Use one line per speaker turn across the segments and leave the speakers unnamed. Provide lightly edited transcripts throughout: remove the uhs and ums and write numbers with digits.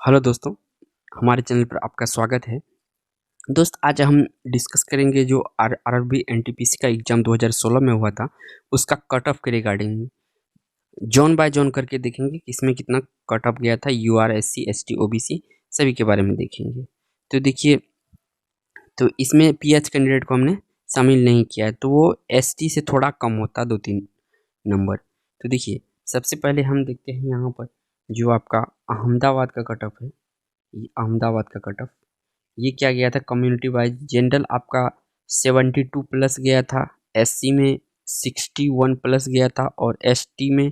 Hello दोस्तों, हमारे channel पर आपका स्वागत है। दोस्त, आज हम डिस्कस करेंगे जो आरआरबी एनटीपीसी का एग्ज़ाम 2016 में हुआ था, उसका कट ऑफ के रिगार्डिंग जोन बाय जोन करके देखेंगे कि इसमें कितना कट ऑफ गया था। यूआर, एससी, एसटी, ओबीसी सभी के बारे में देखेंगे। तो देखिए, तो इसमें पीएच कैंडिडेट को हमने शामिल नहीं किया है, तो वो एसटी से थोड़ा कम होता, 2-3 नंबर। तो देखिए, सबसे पहले हम देखते हैं यहाँ पर जो आपका अहमदाबाद का कट ऑफ है। ये अहमदाबाद का कट ऑफ ये क्या गया था कम्युनिटी वाइज। जनरल आपका 72 प्लस गया था, एससी में 61 प्लस गया था, और एसटी में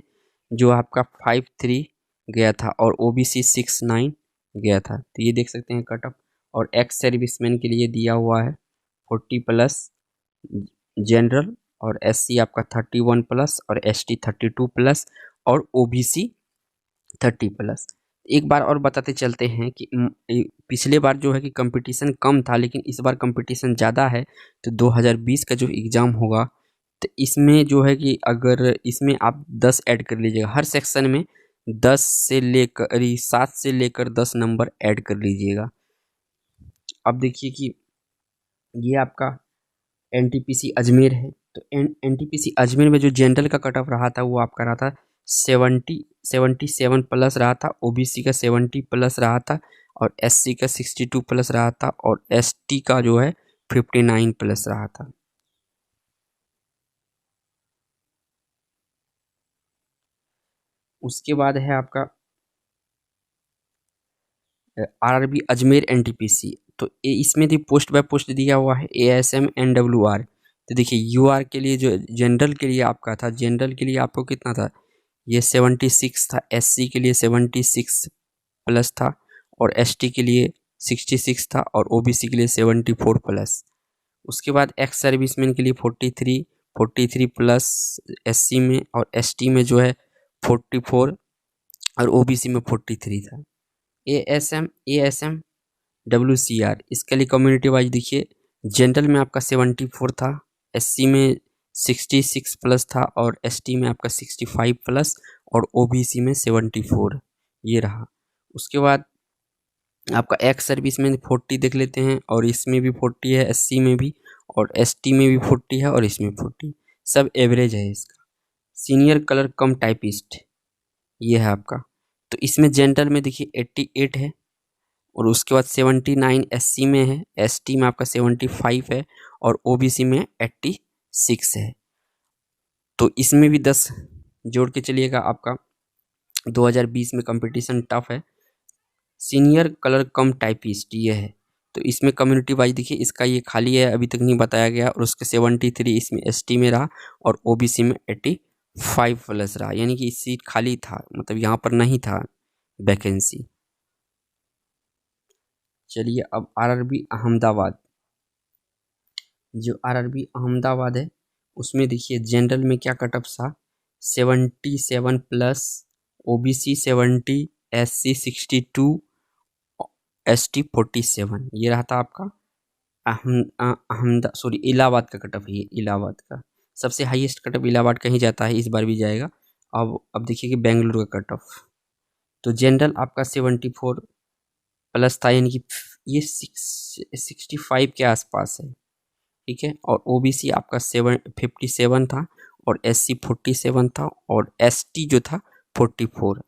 जो आपका 53 गया था, और ओबीसी 69 गया था। तो ये देख सकते हैं कट ऑफ। और एक्स सर्विसमैन के लिए दिया हुआ है 40 प्लस जनरल, और एससी आपका 31 प्लस, और एसटी 32 प्लस, और ओबीसी 30 प्लस। एक बार और बताते चलते हैं कि पिछले बार जो है कि कंपटीशन कम था, लेकिन इस बार कंपटीशन ज़्यादा है। तो 2020 का जो एग्ज़ाम होगा, तो इसमें जो है कि अगर इसमें आप 10 ऐड कर लीजिएगा, हर सेक्शन में 10 से लेकर 7 से लेकर 10 नंबर ऐड कर लीजिएगा। अब देखिए कि ये आपका एनटीपीसी अजमेर है। तो एनटीपीसी अजमेर में जो जनरल का कट ऑफ रहा था वो आपका रहा था 77 प्लस रहा था, ओबीसी का 70 प्लस रहा था, और एससी का 62 प्लस रहा था, और एसटी का जो है 59 प्लस रहा था। उसके बाद है आपका आरआरबी अजमेर एनटीपीसी। तो इसमें भी पोस्ट बाय पोस्ट दिया हुआ है एएसएम एनडब्ल्यूआर। तो देखिए, यूआर के लिए जो जनरल के लिए आपका था, जनरल के लिए आपको कितना था, ये 76 था। एससी के लिए 76 प्लस था, और एसटी के लिए 66 था, और ओबीसी के लिए 74 प्लस। उसके बाद एक्स सर्विसमैन के लिए 43 प्लस एससी में, और एसटी में जो है 44, और ओबीसी में 43 था। ए एस एम डब्ल्यू इसके लिए कम्युनिटी वाइज देखिए, जनरल में आपका 74 था, एससी में 66 प्लस था, और एसटी में आपका 65 प्लस, और ओबीसी में 74 ये रहा। उसके बाद आपका एक्स सर्विस में 40 देख लेते हैं, और इसमें भी 40 है, एससी में भी, और एसटी में भी 40 है, और इसमें 40, सब एवरेज है इसका। सीनियर कलर कम टाइपिस्ट ये है आपका। तो इसमें जनरल में देखिए 88 है, और उसके बाद 79 एससी में है, एसटी में आपका 75 है, और ओबीसी में 86 है। तो इसमें भी 10 जोड़ के चलिएगा। आपका 2020 में कंपटीशन टफ है। सीनियर कलर कम टाइपिस्ट ये है। तो इसमें कम्युनिटी वाइज देखिए, इसका ये खाली है, अभी तक नहीं बताया गया, और उसके 73 इसमें एसटी में रहा, और ओबीसी में 85 प्लस रहा, यानी कि इस सीट खाली था, मतलब यहाँ पर नहीं था वैकेंसी। चलिए, अब आरआरबी अहमदाबाद। जो आरआरबी अहमदाबाद है, उसमें देखिए जनरल में क्या कट ऑफ था, 77 प्लस, ओबीसी 70, एससी 62, एसटी 47 ये रहा था आपका इलाहाबाद का कट ऑफ है। ये इलाहाबाद का सबसे हाईएस्ट कट ऑफ इलाहाबाद का ही जाता है, इस बार भी जाएगा। अब देखिए कि बेंगलुरु का कट ऑफ। तो जनरल आपका 74 प्लस था, यानी कि ये 65 के आसपास है, ठीक है। और ओबीसी आपका 57 था, और एससी 47 था, और एसटी जो था 44।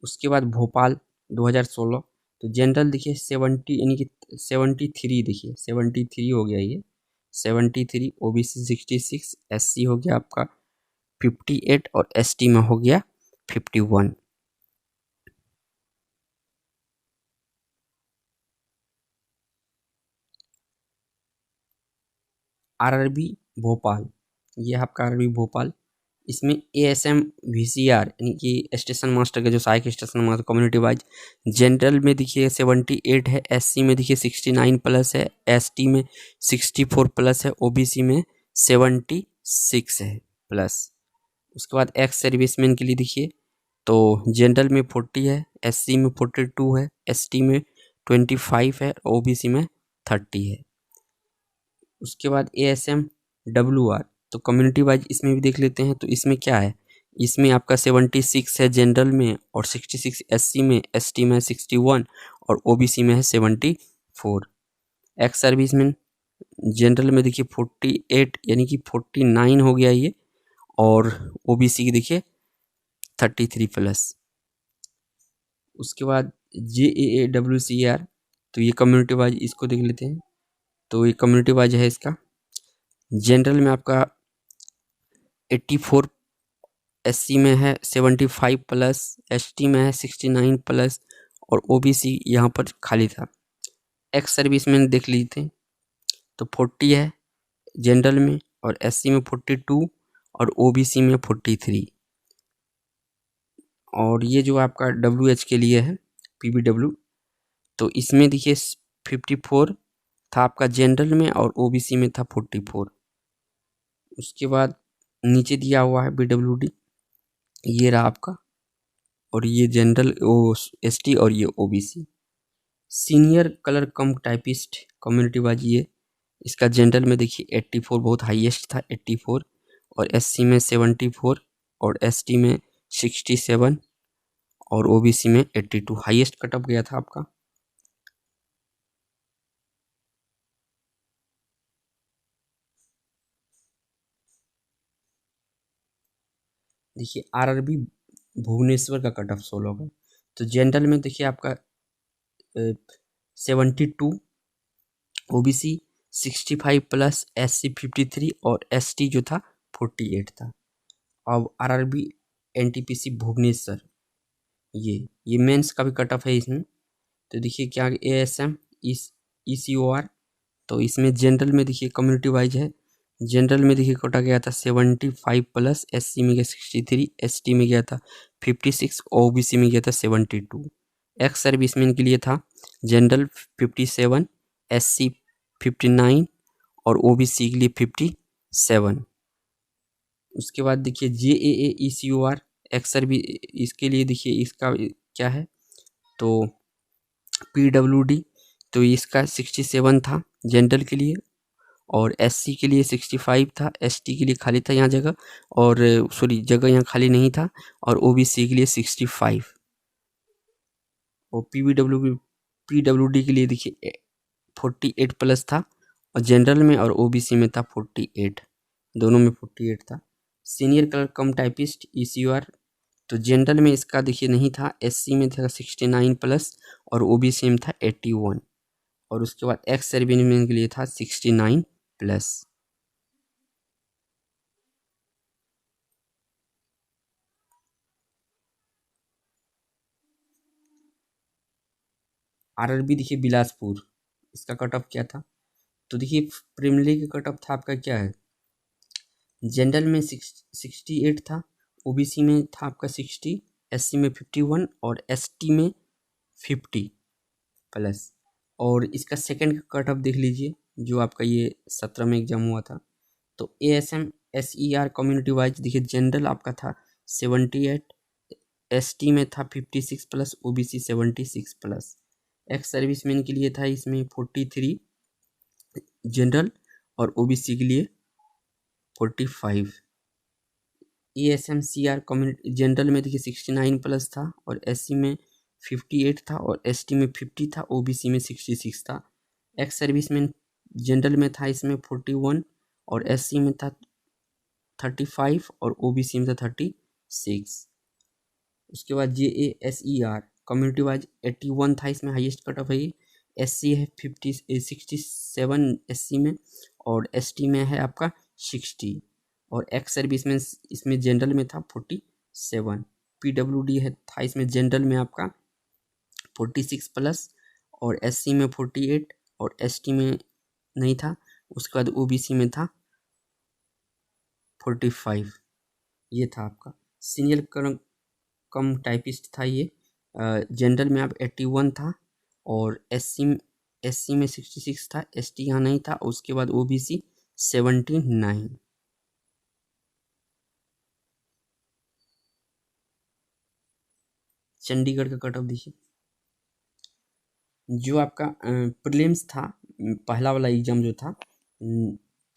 उसके बाद भोपाल 2016। तो जनरल देखिए 70, यानी कि 73, देखिए 73 हो गया ये 73, ओबीसी 66, एससी हो गया आपका 58, और एसटी में हो गया 51। आरआरबी भोपाल, ये आपका आरआरबी भोपाल। इसमें एएसएम वीसीआर, यानी कि स्टेशन मास्टर का जो सहायक station master community wise, general में देखिए 78 है, एससी में देखिए 69 प्लस है, एसटी में 64 प्लस है, ओबीसी में 76 है प्लस। उसके बाद एक्स सर्विसमैन के लिए देखिए, तो जनरल में 40 है, एससी में 42 है, एसटी में 25 है, ओबीसी में 30 है। उसके बाद एएसएम डब्ल्यूआर, तो कम्युनिटी वाइज इसमें भी देख लेते हैं। तो इसमें क्या है, इसमें आपका 76 है जनरल में और 66 एससी में, एसटी में 61 और ओबीसी में है 74। एक्स सर्विसमैन जनरल में देखिए 48 यानी कि 49 हो गया ये, और ओबीसी की देखिए 33 प्लस। उसके बाद JAAWCR, तो ये कम्युनिटी वाइज इसको देख लेते हैं। तो ये कम्युनिटी वाइज है इसका। जनरल में आपका 84, एससी में है 75 प्लस, एसटी में है 69 प्लस और ओबीसी यहाँ पर खाली था। एक्स सर्विस में देख लीजिए तो 40 है जनरल में, और एससी में 42 और ओबीसी में 43। और ये जो आपका WH के लिए है PBW, तो इसमें देखिए 54 था आपका जनरल में और ओबीसी में था 44। उसके बाद नीचे दिया हुआ है BWD, ये रहा आपका, और ये जनरल ST और ये ओबीसी। सीनियर कलर कम टाइपिस्ट कम्युनिटी वाइज ये, इसका जनरल में देखिए 84 बहुत हाईएस्ट था 84, और एससी में 74 और एसटी में 67 और ओबीसी में 82 हाईएस्ट कटअप गया था आपका। देखिए आरआरबी भुवनेश्वर का कट ऑफ 16 होगा। तो जनरल में देखिए आपका 72, ओबीसी 65 प्लस, एससी 53 और एसटी जो था 48 था। अब आरआरबी एनटीपीसी भुवनेश्वर, ये मेंस का भी कट ऑफ है इसमें। तो देखिए क्या एएसएम ईसीओआर, तो इसमें जनरल में देखिए कम्युनिटी वाइज है। जनरल में देखिए कोटा गया था 75 प्लस, एससी में गया 63, एसटी में गया था 56, ओबीसी में गया था 72। एक्स सर्विसमैन के लिए था जनरल 57, एससी 59 और ओबीसी के लिए 57। उसके बाद देखिए JAAECOR एक्स सर्विस, इसके लिए देखिए इसका क्या है, तो PWD, तो इसका 67 था जनरल के लिए, और एससी के लिए 65 था, एसटी के लिए खाली था यहाँ जगह, और सॉरी जगह यहाँ खाली नहीं था, और ओबीसी के लिए 65, और PWD के लिए देखिए 48 प्लस था, और जनरल में और ओबीसी में था 48, दोनों में 48 था। सीनियर कलर कम टाइपिस्ट ECOR, तो जनरल में इसका देखिए नहीं था, एससी में था 69 प्लस और ओबीसी में था 81, और उसके बाद एक्स सर्विसमैन के लिए था 69 प्लस। आरआरबी देखिए बिलासपुर, इसका कट ऑफ क्या था, तो देखिए प्रीलिमिनरी का कट ऑफ था आपका क्या है, जनरल में 68 था, ओबीसी में था आपका 60, एससी में 51 और एसटी में 50 प्लस। और इसका सेकंड का कट ऑफ देख लीजिए जो आपका ये 17 में एग्जाम हुआ था। तो ASM SER कम्युनिटी वाइज देखिए जनरल आपका था 78, एसटी में था 56 plus, OBC 76 plus. Ex serviceman के लिए था इसमें 43 जनरल और ओबीसी के लिए 45। ESMCR कम्युनिटी जनरल में देखिए 69 प्लस था, और एससी में 58 था, और एसटी में 50 था, ओबीसी में 66 था। एक्स सर्विसमैन जनरल में था इसमें 41 और एससी में था 35 और ओबीसी में था 36। उसके बाद JASER कम्युनिटी वाइज 81 था, इसमें हाईएस्ट कट ऑफ है ये। एससी है 67 एससी में, और एसटी में है आपका 60, और एक्स सर्विस में इसमें जनरल में था 47। PWD है था इसमें जनरल में आपका 46 प्लस, और एससी में 48 और एसटी में नहीं था। उसके बाद ओबीसी में था 45। ये था आपका सीनियर कम टाइपिस्ट था ये। जनरल में आप 81 था, और एससी में 66 था, एसटी यहाँ नहीं था। उसके बाद ओबीसी 79। चंडीगढ़ का कट ऑफ देखिए, जो आपका प्रीलिम्स था, पहला वाला एग्जाम जो था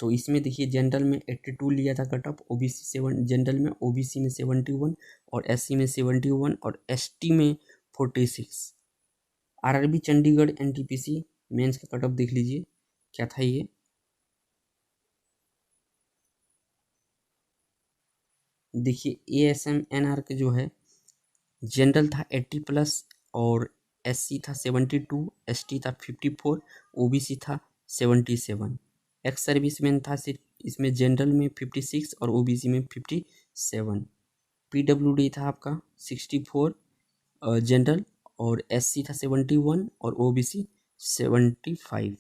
तो इसमें देखिए जनरल में 82 लिया था कट ऑफ, ओबीसी 7, जनरल में ओबीसी में 71 और एससी में 71 और एसटी में 46। आरआरबी चंडीगढ़ एनटीपीसी मेंस का कट ऑफ देख लीजिए क्या था ये। देखिए एएसएम एनआर के जो है जनरल था 80 प्लस और एससी था 72, एसटी था 54, ओबीसी था 77। एक्स सर्विसमैन था सिर्फ इसमें जनरल में 56 और ओबीसी में 57। पीडब्ल्यूडी था आपका 64 जनरल और एससी था 71 और ओबीसी 75।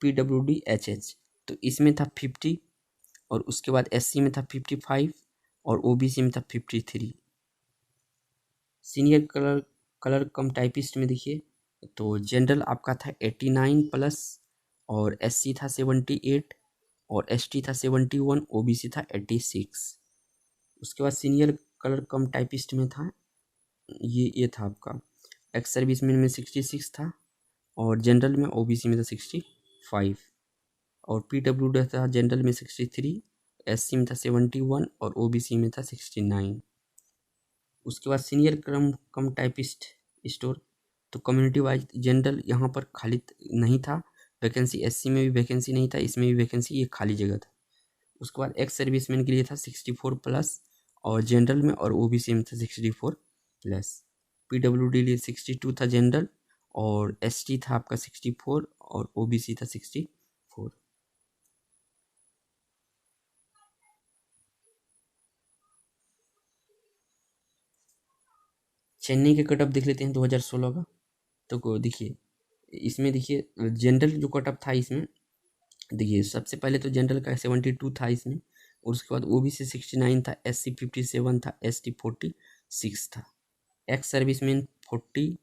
पीडब्ल्यूडी एचएच तो इसमें था 50 और उसके बाद एससी में था 55 और ओबीसी में था 53। सीनियर कलर कम टाइपिस्ट में देखिए तो जनरल आपका था 89 प्लस और एससी था 78 और एसटी था 71, ओबीसी था 86। उसके बाद सीनियर कलर कम टाइपिस्ट में था ये था आपका एक्स सर्विसमैन में 66 था और जनरल में ओबीसी में था 65 और पीडब्ल्यूडी था जनरल में 63, एससी में था 71 और ओबीसी में था 69। उसके बाद सीनियर कम टाइपिस्ट स्टोर तो कम्युनिटी वाइज जनरल यहाँ पर खाली नहीं था वैकेंसी, एससी में भी वैकेंसी नहीं था, इसमें भी वैकेंसी, ये खाली जगह था। उसके बाद एक्स सर्विसमैन के लिए था 64 प्लस और जनरल में और ओबीसी में था 64 प्लस। पीडब्ल्यूडी लिए 62 था जनरल और एसटी था आपका 64 और ओबीसी था 64। चेन्नई के कट ऑफ देख लेते हैं 2016 का। तो देखिए इसमें देखिए जनरल जो कट ऑफ था इसमें देखिए सबसे पहले तो जनरल का 72 था इसमें और उसके बाद ओबीसी 69 था, एससी 57 था, एसटी 46 था। एक्स सर्विसमैन 40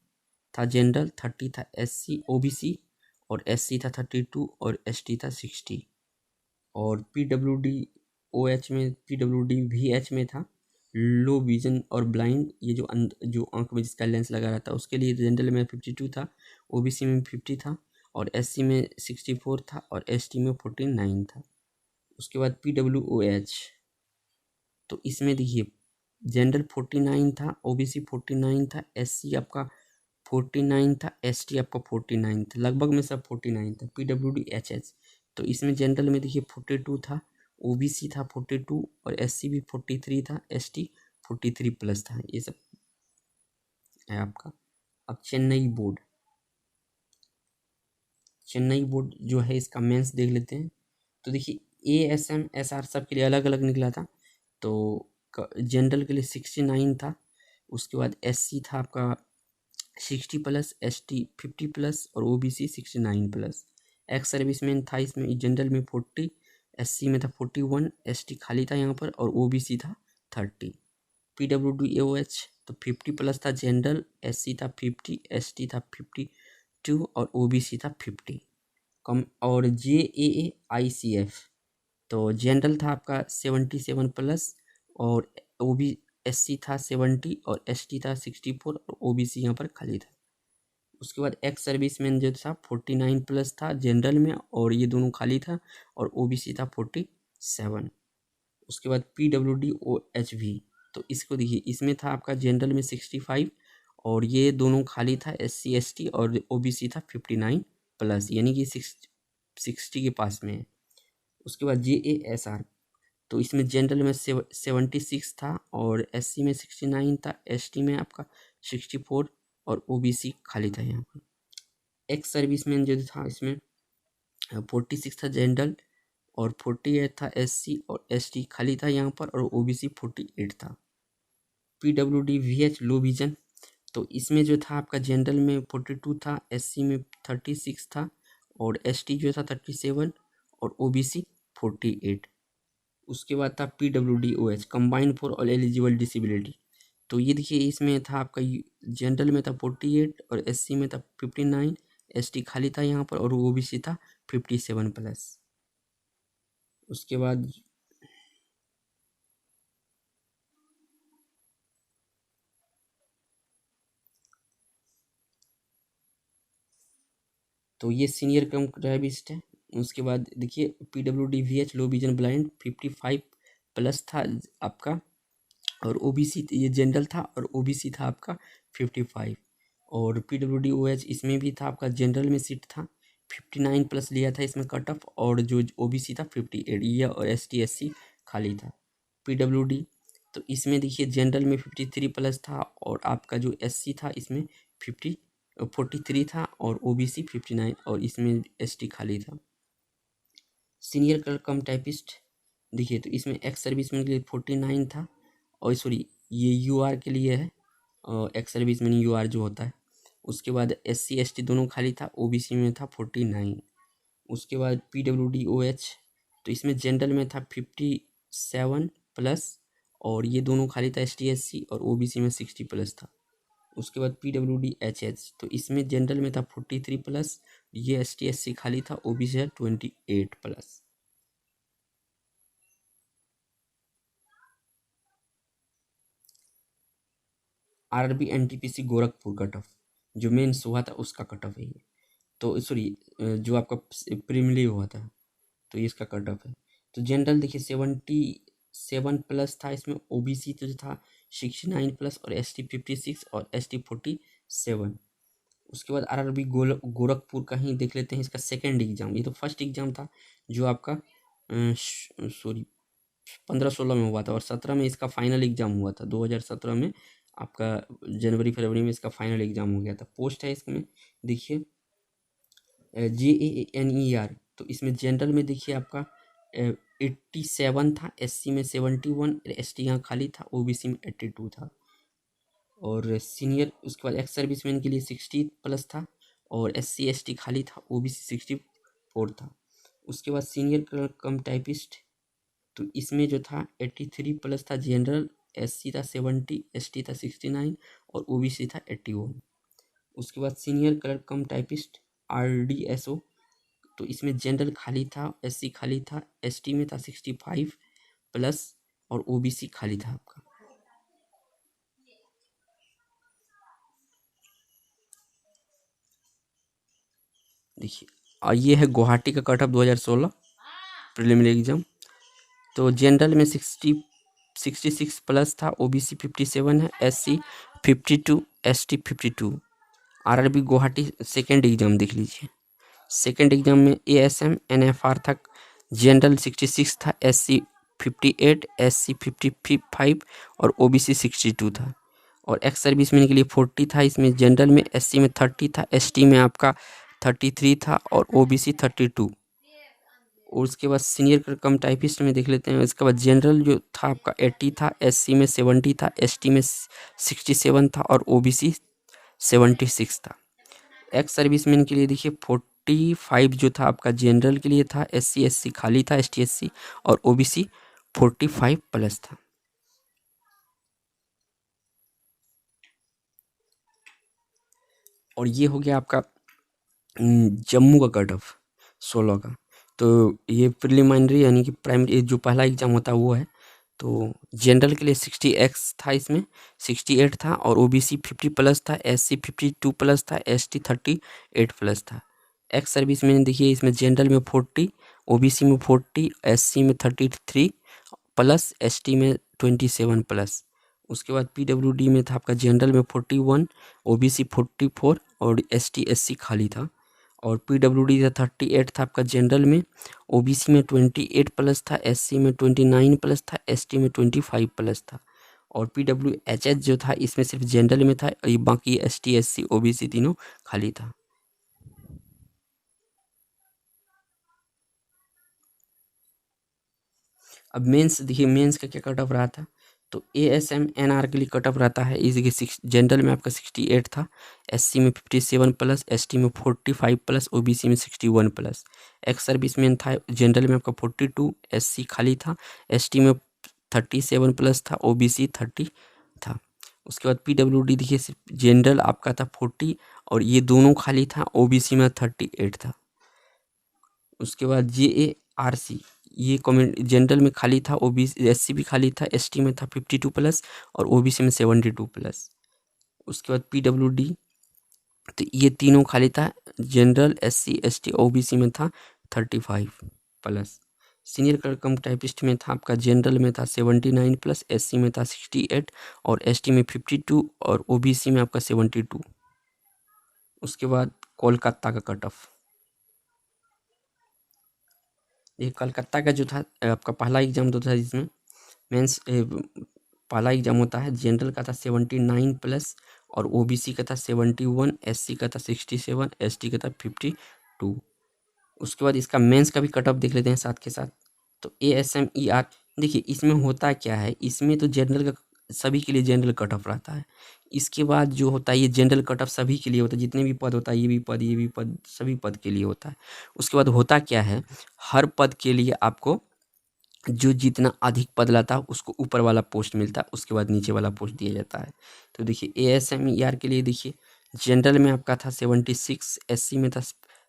था, जनरल 30 था, एससी ओबीसी और एससी था 32 और एसटी था 60। और पीडब्ल्यूडी ओएच में पीडब्ल्यूडी वीएच में था लो विजन और ब्लाइंड, ये जो आंख में जिसका लेंस लगा रहा था उसके लिए जनरल में 52 था, ओबीसी में 50 था और एससी में 64 था और एसटी में 49 था। उसके बाद पीडब्ल्यूओएच तो इसमें देखिए जनरल 49 था, ओबीसी 49 था, एससी आपका 49 था, एसटी आपका 49 था, लगभग में सब 49 था। पीडब्ल्यूडी एचएच तो इसमें जनरल में देखिए 42 था, ओबीसी था 42 और एससी भी 43 था, एसटी 43 प्लस था। ये सब है आपका। अब चेन्नई बोर्ड जो है इसका मेंस देख लेते हैं। तो देखिए एएसएम एसआर सब के लिए अलग अलग निकला था। तो जनरल के लिए 69 था, उसके बाद एससी था आपका 60 प्लस, एसटी 50 प्लस और ओबीसी 69 प्लस। एक्स सर्विसमैन था इसमें जनरल में 40, एससी में था 41, एसटी खाली था यहाँ पर और ओबीसी था 30। पीडब्ल्यूडीओएच तो 50 प्लस था जनरल, एससी था 50, एसटी था 52 और ओबीसी था 50। कम और जेएआईसीएफ तो जनरल था आपका 77 प्लस और ओबी एससी था 70 और एसटी था 64 और ओबीसी यहाँ पर खाली था। उसके बाद एक्स सर्विसमैन जो था 49 प्लस था जनरल में और ये दोनों खाली था और ओबीसी था 47। उसके बाद पीडब्ल्यूडीओएचवी तो इसको देखिए इसमें था आपका जनरल में 65 और ये दोनों खाली था, एससी एसटी और ओबीसी था 59 प्लस, यानी कि 60 के पास में है। उसके बाद जेएएसआर तो इसमें जनरल में 76 था और एससी में 69 था, एसटी में आपका 64 और ओबीसी खाली था यहाँ पर। एक्स सर्विसमैन जो था इसमें 46 था जनरल और 48 था एससी और एसटी खाली था यहाँ पर और ओबीसी 48 था। पीडब्ल्यूडी वीएच लो विजन तो इसमें जो था आपका जनरल में 42 था, एससी में 36 था और एसटी जो था 37 और ओबीसी 48। उसके बाद था PWD OH combined for all eligible disability तो ये देखिए इसमें था आपका जनरल में था 48 और एससी में था 59, एसटी खाली था यहाँ पर और ओबीसी था 57 प्लस। उसके बाद तो ये सीनियर कम ड्राइविस्ट है उसके बाद देखिए PWD VH low vision blind 55 plus था आपका, और ओबीसी ये जनरल था, और ओबीसी था आपका 55। और पीडब्ल्यूडी ओएच इसमें भी था आपका, जनरल में सीट था 59 प्लस लिया था इसमें कट ऑफ, और जो ओबीसी था 58 ये, और एसटी एससी खाली था। पीडब्ल्यूडी तो इसमें देखिए जनरल में 53 प्लस था, और आपका जो एससी था इसमें 43 था, और ओबीसी 59, और इसमें एसटी खाली था। सीनियर क्लर्क कम टाइपिस्ट देखिए, तो इसमें एक्स सर्विसमैन के लिए 49 था, और सॉरी ये यूआर के लिए है, एक्स सर्विसमैन यूआर जो होता है। उसके बाद एससी एसटी दोनों खाली था, ओबीसी में था 49। उसके बाद पीडब्ल्यूडी ओएच तो इसमें जनरल में था 57 प्लस, और ये दोनों खाली था एसटी एससी, और ओबीसी में 60 प्लस था। उसके बाद पीडब्ल्यूडी एचएच तो इसमें जनरल में था 43 प्लस, ये एसटी एससी खाली था, ओबीसी है 28 plus. RRB NTPC Gorakhpur cut off जो मेंस हुआ था उसका कट ऑफ है ये, तो सॉरी जो आपका प्रीमिली हुआ था तो ये इसका कट ऑफ है। तो जनरल देखिए 77 प्लस था इसमें, ओबीसी तो जो था 69 प्लस, और एसटी 56 और एसटी 47। उसके बाद आरआरबी गोरखपुर का ही देख लेते हैं इसका सेकेंड एग्जाम। ये तो फर्स्ट एग्जाम था जो आपका सॉरी 15-16 में हुआ था, और 17 में इसका फाइनल एग्जाम हुआ था। 2017 में आपका जनवरी फरवरी में इसका फाइनल एग्जाम हो गया था। पोस्ट है इसमें देखिए JANER तो इसमें जनरल में देखिए आपका 87 था, एससी में 71, एसटी यहाँ खाली था, ओबीसी में 82 था। और सीनियर उसके बाद एक्स सर्विसमैन के लिए 60 प्लस था, और एससी एसटी खाली था, ओबीसी 64 था। उसके बाद सीनियर क्लर्क कम टाइपिस्ट तो इसमें जो था 83 प्लस था जनरल, एससी था 70, एसटी था 69, और ओबीसी था 81। उसके बाद सीनियर क्लर्क कम टाइपिस्ट आरडीएसओ तो इसमें जनरल खाली था, एससी खाली था, एसटी में था 65 प्लस, और ओबीसी खाली था आपका। देखिए ये है गुवाहाटी का कट ऑफ 2016 प्रीलिमिनरी एग्जाम। तो जनरल में 66 प्लस था, ओबीसी 57 है, SC 52, ST 52। RRB Guwahati second exam देख लीजिए। सेकेंड एग्जाम में एएसएम एनएफआर था, जनरल 66 था, एससी 58, एससी 55, और ओबीसी 62 था। और एक्स सर्विसमैन के लिए 40 था इसमें, जनरल में एससी में 30 था, एसटी में आपका 33 था, और ओबीसी 32। और उसके बाद सीनियर कम टाइपिस्ट में देख लेते हैं। इसके बाद जनरल जो था आपका 80 था, एससी में 70 था, एसटी में 67 था, और ओबीसी 76 था। एक्स सर्विसमैन के लिए देखिए 45 जो था आपका जनरल के लिए था, एससी एससी खाली था, एसटी एससी, और ओबीसी 45 प्लस था। और ये हो गया आपका जम्मू का कट ऑफ 16 का। तो ये प्रिलिमिनरी यानी कि प्राइमरी जो पहला एग्जाम होता है वो है। तो जनरल के लिए 60x था, इसमें 68 था, और ओबीसी 50 प्लस था, एससी 52 प्लस था, एसटी 38 प्लस था। एक्स सर्विस में देखिए इसमें जनरल में 40, ओबीसी में 40, एससी में 33 प्लस, एसटी में 27 प्लस। उसके बाद पीडब्ल्यूडी में था आपका जनरल में 41, ओबीसी 44, और एसटी एससी खाली था। और पीडब्ल्यूडी था 38 था आपका जनरल में, ओबीसी में 28 प्लस था, एससी में 29 प्लस था, एसटी में 25 प्लस था। और पीडब्ल्यूएचएच जो था इसमें सिर्फ जनरल में था, और बाकी एसटी एससी ओबीसी तीनों खाली था। अब मेंस देखिए, मेंस का क्या कट ऑफ रहा था। तो एएसएम एनआर के लिए कट ऑफ रहता है इसी के जनरल में आपका 68 था, एससी में 57 प्लस, एसटी में 45 प्लस, ओबीसी में 61 प्लस। एक्स सर्विसमैन था जनरल में आपका 42, एससी खाली था, एसटी में 37 प्लस था, ओबीसी 30 था। उसके बाद पीडब्ल्यूडी देखिए सिर्फ जनरल आपका था 40, और ये दोनों खाली था, ओबीसी में 38 था। उसके बाद JARC ये कमेंट जनरल में खाली था, ओबीसी एससी भी खाली था, एसटी में था 52 प्लस, और ओबीसी में 72 प्लस। उसके बाद पीडब्ल्यूडी तो ये तीनों खाली था, जनरल एससी एसटी ओबीसी में था 35 प्लस। सीनियर क्लर्क कम टाइपिस्ट में था आपका, जनरल में था 79 प्लस, एससी में था 68 और एसटी में 52 और ओबीसी में आपका 72। उसके बाद कोलकाता का कट ऑफ, ये कलकत्ता का जो था आपका पहला एग्जाम जो था जिसमें मेंस पहला एग्जाम होता है, जनरल का था 79 प्लस और ओबीसी का था 71, एससी का था 67, एसटी का था 52। उसके बाद इसका मेंस का भी कट ऑफ देख लेते हैं साथ के साथ। तो ASMER देखिए इसमें होता क्या है, इसमें तो जनरल का सभी के लिए जनरल कट ऑफ रहता है। इसके बाद जो होता है ये जनरल कट ऑफ सभी के लिए होता है, जितने भी पद होता है ये भी पद सभी पद के लिए होता है। उसके बाद होता क्या है, हर पद के लिए आपको जो जितना अधिक पद लाता है उसको ऊपर वाला पोस्ट मिलता है, उसके बाद नीचे वाला पोस्ट दिया जाता है। तो देखिए ASMER के लिए देखिए जनरल में आपका था 76, एससी में था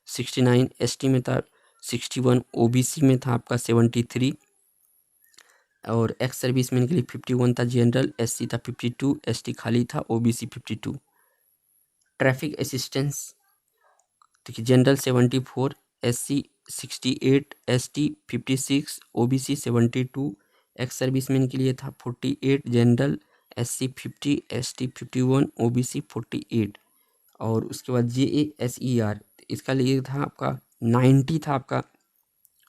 69, एसटी में था 61, ओबीसी में था आपका 73 और एक्स सर्विसमैन के लिए 51 था जनरल, एससी था 52, एसटी खाली था, ओबीसी 52। ट्रैफिक असिस्टेंस देखिए general 74, SC 68, ST 56, OBC 72, ex serviceman के लिए था 48, जनरल, एससी 50, एसटी 51, ओबीसी 48। और उसके बाद JASER इसका लिए था आपका 90 था आपका,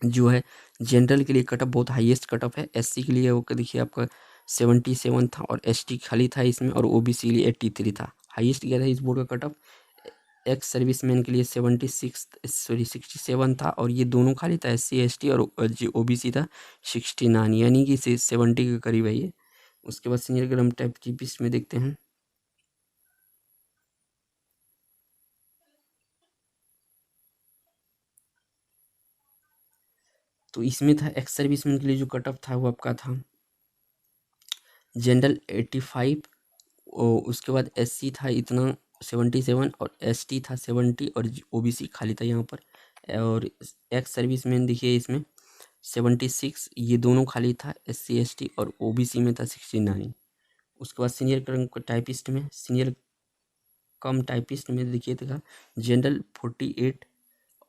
जो है जनरल के लिए कट ऑफ बहुत हाईएस्ट कट ऑफ है। एससी के लिए वो देखिए आपका 77 था और एसटी खाली था इसमें, और ओबीसी के लिए 83 था। हाईएस्ट गया था इस बोर्ड का कट ऑफ। एक्स सर्विसमैन के लिए 67 था और ये दोनों खाली था, SC ST और जो ओबीसी था 69, यानी कि 70 के करीब है ये। उसके बाद सीनियर ग्राम टाइप टीपिस्ट में देखते हैं, तो इसमें था एक्स सर्विसमैन के लिए जो कट ऑफ था वो आपका था जनरल 85, उसके बाद एससी था इतना 77 और एसटी था 70 और ओबीसी खाली था यहाँ पर। और एक्स सर्विसमैन देखिए इसमें 76, ये दोनों खाली था, SC ST और ओबीसी में था 69। उसके बाद सीनियर टाइपिस्ट में, सीनियर कम टाइपिस्ट में देखिए था जनरल 48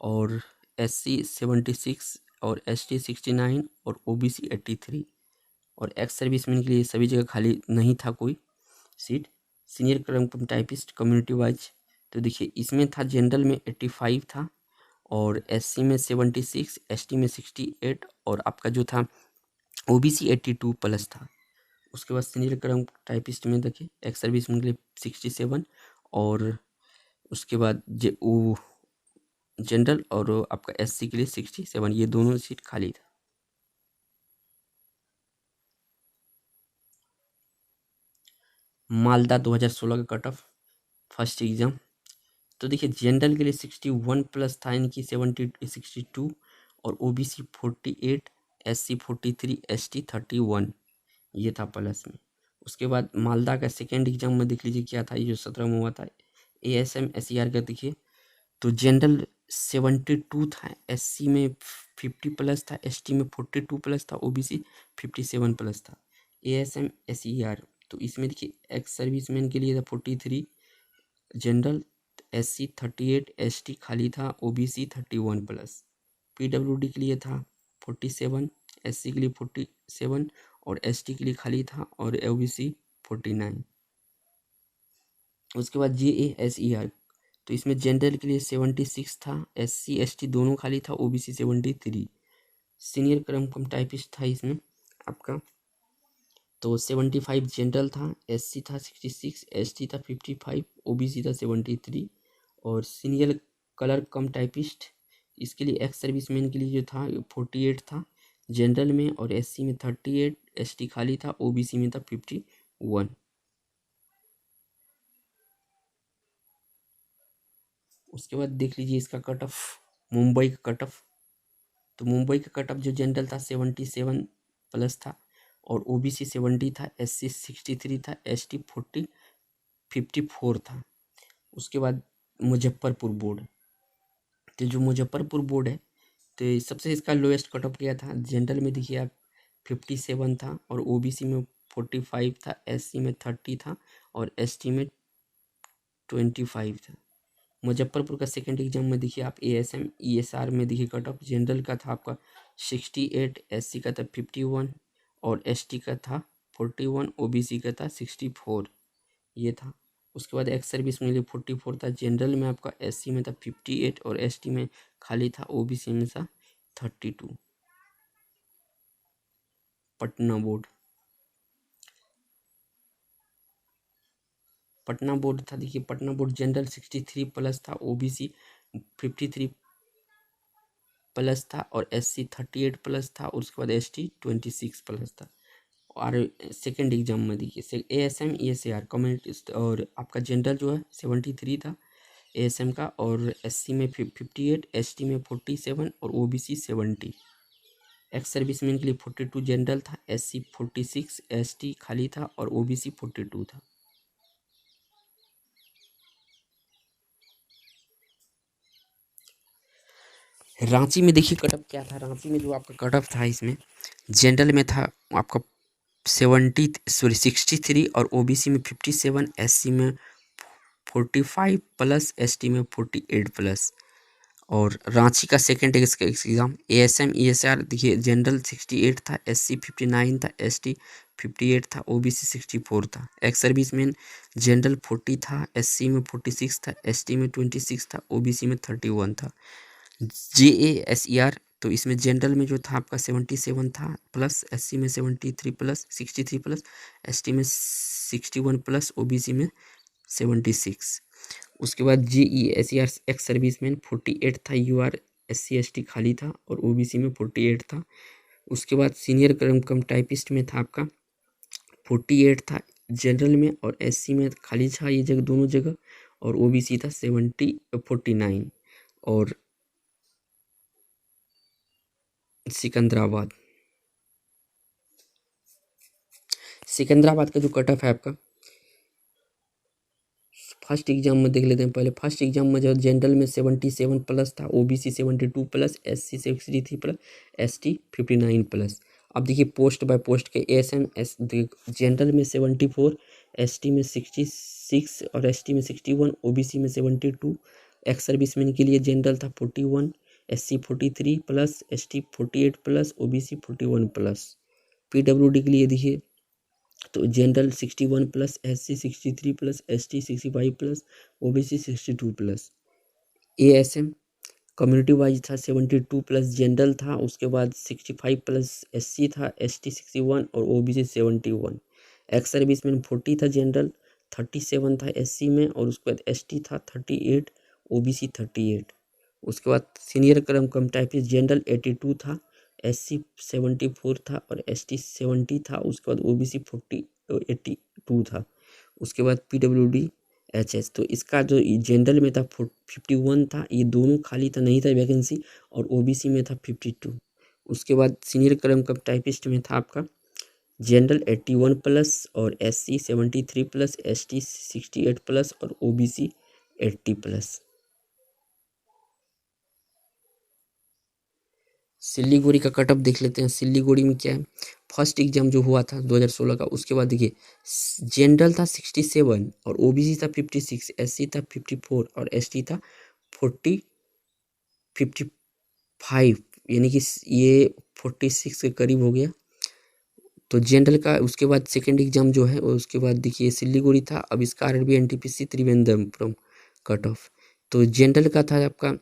और SC 76 और ST 69 और ओबीसी 83। और एक्स सर्विसमैन के लिए सभी जगह खाली नहीं था कोई सीट। सीनियर कम टाइपिस्ट कम्युनिटी वाइज, तो देखिए इसमें था जनरल में 85 था और एससी में 76, एसटी में 68 और आपका जो था ओबीसी 82 प्लस था। उसके बाद सीनियर क्रम टाइपिस्ट में देखिए एक्स सर्विसमैन के लिए 67 और उसके बाद जनरल और आपका एससी के लिए 67, ये दोनों सीट खाली था। मालदा 2016 का कट ऑफ फर्स्ट एग्जाम, तो देखिए जनरल के लिए 61 प्लस था, इनकी 62 और ओबीसी 48, एससी 43, एसटी 31, ये था प्लस में। उसके बाद मालदा का सेकेंड एग्जाम में देख लीजिए क्या था, ये जो 17 में हुआ था ASMER का देखिए, तो जनरल 72 था, एससी में 50 प्लस था, एसटी में 42 प्लस था, ओबीसी 57 प्लस था। ASMER तो इसमें देखिए एक्स सर्विसमैन के लिए था 43, जनरल SC 38, ST खाली था, OBC 31 प्लस। PWD के लिए था 47, SC के लिए 47 और ST के लिए खाली था और OBC 49। उसके बाद JASER, तो इसमें जनरल के लिए 76 था, SC ST दोनों खाली था, OBC 73। सीनियर कम टाइपिस्ट था इसमें आपका, तो 75 जनरल था, SC था 66, ST था 55, OBC था 73। और सीनियर कलर कम टाइपिस्ट, इसके लिए एक्स सर्विसमैन के लिए जो था 48 था जनरल में और एससी में 38, एसटी खाली था, ओबीसी में था 51। उसके बाद देख लीजिए इसका कट ऑफ, मुंबई का कट ऑफ, तो मुंबई का कट ऑफ जो जनरल था 77 प्लस था और ओबीसी 70 था, एससी 63 था, एसटी 54 था। उसके बाद मुजफ्फरपुर बोर्ड, तो जो मुजफ्फरपुर बोर्ड है तो सबसे इसका लोएस्ट कट ऑफ गया था, जनरल में देखिए आप 57 था और ओबीसी में 45 था, एससी में 30 था और एसटी में 25 था। मुजफ्फरपुर का सेकंड एग्जाम में देखिए आप ASM ESR में देखिए कट ऑफ जनरल का था आपका 68, SC का था 51 और ST का था 41, OBC का था 64, ये था। उसके बाद एक्स सर्विस में 44 था, जनरल में आपका SC में था 58 और ST में खाली था, OBC में था 32। पटना बोर्ड था, देखिए पटना बोर्ड जनरल 63 प्लस था, OBC 53 प्लस था और SC 38 प्लस था और उसके बाद ST 26 प्लस था। और सेकंड एग्जाम में देखिए ASM ESR कम्युनिटी और आपका जनरल जो है 73 था ASM का और SC में 58, ST में 47 और OBC 70। एक्स सर्विसमैन के लिए 42 जनरल था, SC 46, ST खाली था और OBC 42 था। रांची में देखिए कट ऑफ क्या था। रांची में जो आपका कट ऑफ था इसमें जनरल में था आपका 63 और OBC में 57, SC में 45 प्लस, ST में 48 प्लस। और रांची का सेकेंड एग्जाम ASM ESR देखिए जनरल 68 था, SC 59 था, ST 58 था, OBC 64 था। एक्स सर्विसमैन जनरल 40 था, SC में 46 था, ST में 26 था, OBC में 31 था। JASER तो इसमें जनरल में जो था आपका 77 था प्लस, SC में 73 प्लस 63 प्लस, ST में 61 प्लस, OBC में 76। उसके बाद JESER एक्स सर्विसमैन 48 था, UR SC ST खाली था और OBC में 48 था। उसके बाद सीनियर कम टाइपिस्ट में था आपका 48 था जनरल में और SC में खाली था ये जगह दोनों जगह और OBC था 49। और सिकंदराबाद का जो कट ऑफ है आपका फर्स्ट एग्जाम में देख लेते हैं। पहले फर्स्ट एग्जाम में जो जनरल में 77 प्लस था, OBC 72 plus, SC 63 plus, ST 59 plus. अब देखिए पोस्ट बाय पोस्ट के ASM जनरल में 74, ST में 66 और ST में 61, OBC में 72। एक्स सर्विसमैन के लिए जनरल था 41, SC 43 plus, ST 48 plus, OBC 41 plus. PWD के लिए देखिए तो general 61 plus, SC 63 plus, ST 65 plus, OBC 62 plus. ASM community wise था 72 प्लस जनरल था, उसके बाद 65 प्लस SC था, ST 61 और OBC 71। एक्स सर्विसमैन 40 था जनरल, 37 था SC में और उसके बाद ST था 38, OBC 38। उसके बाद सीनियर कम टाइपिस्ट जनरल 82 था, SC 74 था और ST 70 था। उसके बाद OBC 82 था। उसके बाद PWD HS तो इसका जो जनरल में था 51 था, ये दोनों खाली था, नहीं था वैकेंसी, और OBC में था 52। उसके बाद सीनियर कम टाइपिस्ट में था आपका जनरल 81 प्लस और SC 73 प्लस, ST 68 प्लस और OBC 80 प्लस। सिल्लीगुड़ी का कट ऑफ देख लेते हैं। सिल्लीगुड़ी में क्या है, फर्स्ट एग्जाम जो हुआ था 2016 का, उसके बाद देखिए जनरल था 67 और OBC था 56, SC था 54 और ST था 55, यानी कि ये 46 के करीब हो गया। तो जनरल का उसके बाद सेकंड एग्जाम जो है उसके बाद देखिए सिल्लीगुड़ी था। अब इसका RRB NTPC Trivendrapuram cut off. तो जनरल का था आपका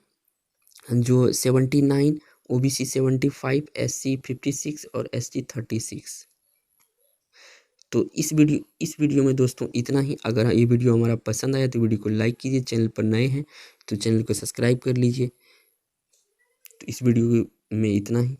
जो 79, OBC 75, SC 56 और ST 36। तो इस वीडियो में दोस्तों इतना ही। अगर ये वीडियो हमारा पसंद आया तो वीडियो को लाइक कीजिए, चैनल पर नए हैं तो चैनल को सब्सक्राइब कर लीजिए। तो इस वीडियो में इतना ही।